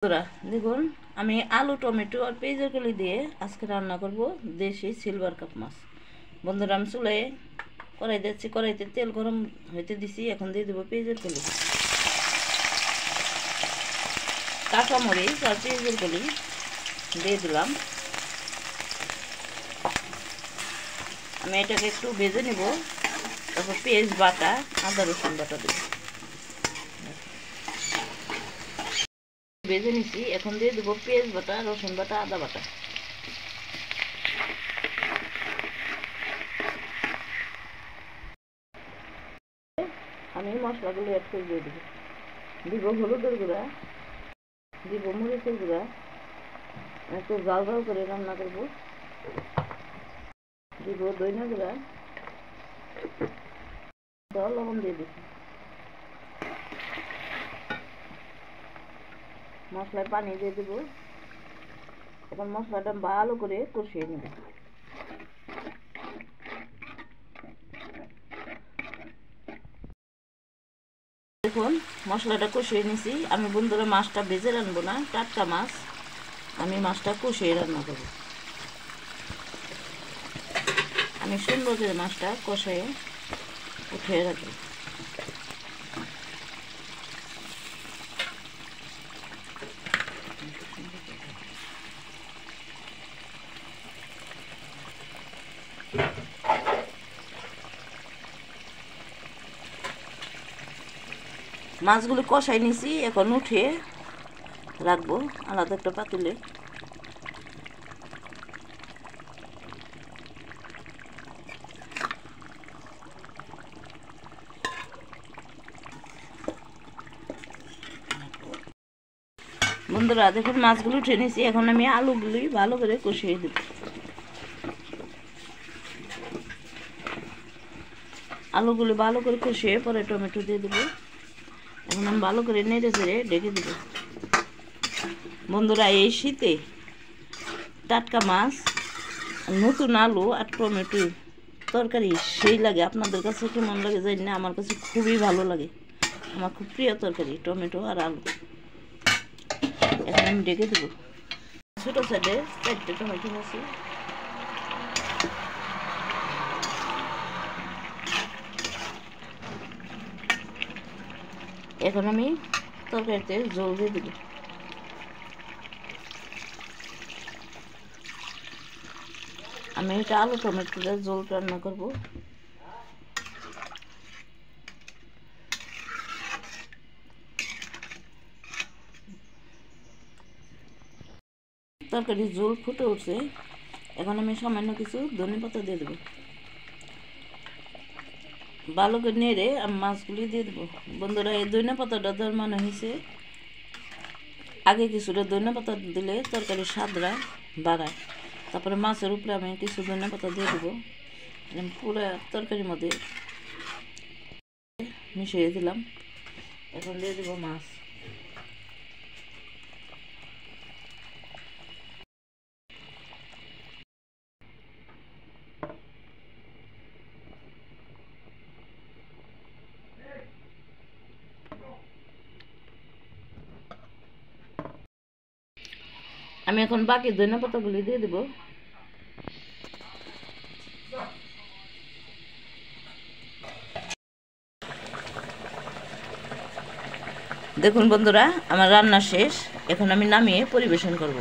বন্ধুরা দেখুন, আমি আলু টমেটো আর পেঁয়াজের কলি দিয়ে আজকে রান্না করব দেশি সিলভার কাপ মাছ। বন্ধুরা, আমি চুলায় কড়াই দিচ্ছি, কড়াইতে তেল গরম হইতে দিছি। এখন দিয়ে দেবো পেঁয়াজের কলি, কাঁচামরিচ আর পেঁয়াজের কলি দিয়ে দিলাম। আমি এটাকে একটু ভেজে নেব, তারপর পেঁয়াজ বাটা, আদা রসুন বাটা দেব। ভেজে নিছি, এখন দিয়ে দেবো পেঁয়াজ বাটা, রসুন বাটা, আদা বাটা। আমি মশলাগুলো অ্যাড করে দিয়ে দেবো। দিব হলুদের গুঁড়া, দিব মরিচের গুঁড়া, একটু জাল জাল করে রান্না করব। দিব ধনিয়া গুঁড়া, লবণ দিয়ে দিচ্ছি। মশলায় পানি দিয়ে দেবো। এখন মশলাটা ভালো করে কষিয়ে নেব। দেখুন, মশলাটা কষিয়ে নিছি। আমি বন্ধুরা মাছটা ভেজে রাখবো না, টাটকা মাছ, আমি মাছটা কষিয়ে রান্না করব। আমি সুন্দর করে মাছটা কষিয়ে উঠিয়ে রাখবো। মাছগুলো কষাই নিছি, এখন উঠিয়ে রাখবো আলাদা একটা পাতিলে। বন্ধুরা দেখুন, মাছগুলো উঠে নিছি। এখন আমি আলুগুলি ভালো করে কষিয়ে দেব। আলুগুলি ভালো করে কষিয়ে পরে টমেটো দিয়ে দেবো। এখন আমি ভালো করে নেড়ে চেড়ে ঢেকে দেব। বন্ধুরা, এই শীতে টাটকা মাছ, নতুন আলু আর টমেটো তরকারি সেই লাগে। আপনাদের কাছে কেমন লাগে জানি না, আমার কাছে খুবই ভালো লাগে। আমার খুব প্রিয় তরকারি টমেটো আর আলু। এখন আমি ঢেকে দেবো। ছোটো সাইডে 4টে টমেটো আছে। এখন আমি তরকারিতে জল দিয়ে দেবো। আমি এটা আলু টমেটোর জল রান্না করব। তরকারির জল ফুটে উঠছে। এখন আমি সামান্য কিছু ধনেপাতা দিয়ে দেবো। ভালো করে নেড়ে আমি মাছগুলি দিয়ে দেবো। বন্ধুরা, এই ধনেপাতাটা দেওয়ার মানে হয়েছে, আগে কিছুটা ধনেপাতা দিলে তরকারির স্বাদটা বাড়ায়। তারপরে মাছের উপরে আমি কিছু ধনেপাতা দিয়ে দেবো। পুরো তরকারির মধ্যে মিশিয়ে দিলাম। এখন দিয়ে দেবো মাছ। আমি এখন বাকি ধনেপাতাগুলি দিয়ে দেবো। দেখুন বন্ধুরা, আমার রান্না শেষ। এখন আমি নামিয়ে পরিবেশন করব।